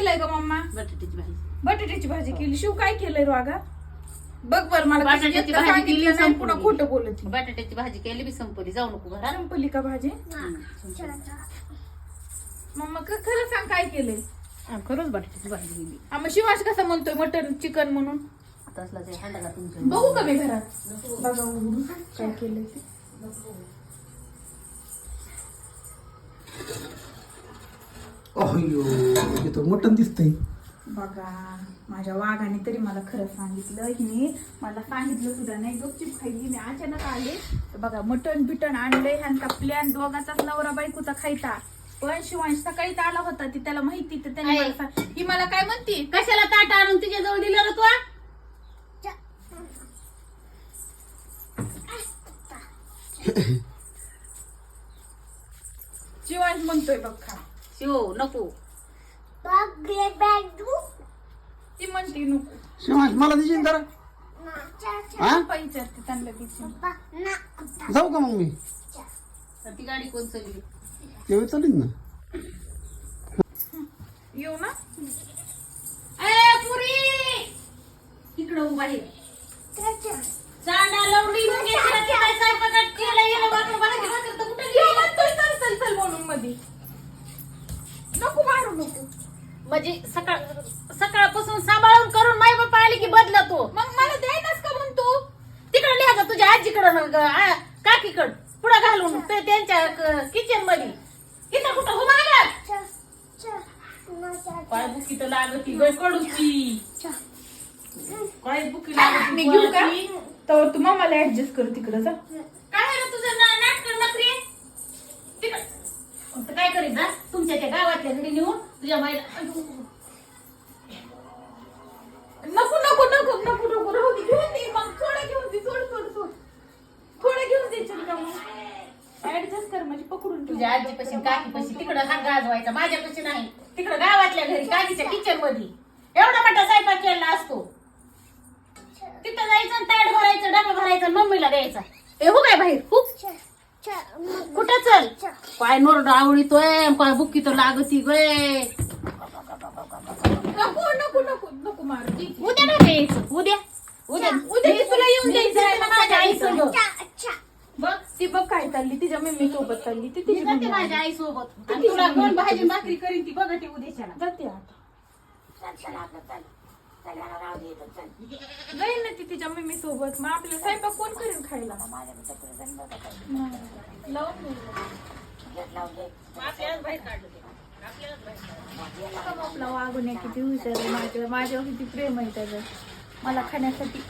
केलंय ग मम्मा? बटाट्याची भाजी. बटाट्याची भाजी केली. शिव काय केलंय रागा? बघ बर मला बटाट्याची भाजी सांगितलं केली, नाही, संपून पुन्हा गेली. खोटं बोलत. बटाट्याची भाजी केली बी संपली. जाऊ नको घरात. संपली का भाजी? मम्मा खरं सांग काय केलंय? खरंच बटाट्याची भाजी केली. मग शिवाश कसा म्हणतोय मटन चिकन म्हणून? आता असला ते हांडाला तुमच्या. बघू का मी घरात? बघा उघडून काय केलंय ते. अयो इथं मटण दिसतंय. बघा माझ्या वाघाने तरी मला खरं सांगितलं. हिने मला सांगितलं सुद्धा नाही. गपचीप खायली. मी अचानक आले तर बघा मटण बिटन आणलंय. ह्यांचा प्लॅन दोघाचाच नवरा बायकोचा खायचा. पण शिवांश सकाळीच आला होता ती त्याला माहिती तर त्याने मला ही मला काय म्हणती? कशाला ताट आणून तुझ्या जवळ दिलं रे तू? शिवांश म्हणतोय बघ खा. शिव नको. ती म्हणते नको. शिवांश मला दिशील जरा. हा पप्पा विचारते त्यांना दिसून. जाऊ का मग मी? ती गाडी कोण चलली? तेव्हा चालेल ना. येऊ ना? पुरी इकडं उभा आहे. चांडा लवडी काय स्वयंपाकात केलं गेलं वाकडं भाजी भाकर तर कुठं येऊ गेलं? म्हणतोय चल चल चल म्हणून मध्ये. नको मारू नको. म्हणजे सकाळपासून सांभाळून करून माय बाप्पा आली की बदलतो. मग मला द्यायलाच का म्हणतो? तिकडं लिहायचं तुझ्या आजीकडं काकीकडं पुढं घालून ते त्यांच्या किचन मध्ये. इथं कुठं हो मागं काय बुकी तर लागती गय कडूची. काय बुकी लागती मी घेऊ का? कोणाची? तर तू मामाला ऍडजस्ट कर तिकडं जा. काय आहे रे तुझं नाटक नकरी? तिकडं काय करीत जा तुमच्या त्या गावातल्या घरी नेऊन तुझ्या बाईला. नको नको नको नको नको राहू दे. घेऊन दे मग थोडं घेऊन दे. थोडं घेऊन दे. चल का मग ऍडजस्ट कर म्हणजे पकडून ठेव. तुझ्या आजीपाशी काकीपाशी तिकडं हा गाजवायचा माझ्यापाशी नाही. तिकडं गावातल्या घरी काकीच्या किचन मध्ये एवढा मोठा स्वयंपाक केला असतो. तिथं जायचं ताट भरायचं डबा भरायचा मम्मीला द्यायचा. ए हो काय बाहेर खूप कुठं चल काय नोरडा आवडीतोय काय बुक्की तर लागती गय. नको नको नको नको मार. उद्या नाही यायचं. उद्या उद्या ती तुला येऊन द्यायचं. माझ्या आई सोबत. बघ ती बघ काय चालली तिच्या मम्मी सोबत चालली ती तिची मम्मी माझ्या आई सोबत तुला दोन भाजी भाकरी करीन ती बघा ती उद्याच्याला. जाते आता. जाईल ना ती तिच्या मम्मी सोबत. मग आपल्या स्वयंपाक कोण करेन खायला? लावून बाहेर काढलं ते. आपला वागून किती हुशार आहे. माझ्यावर किती प्रेम आहे त्याचं मला खाण्यासाठी.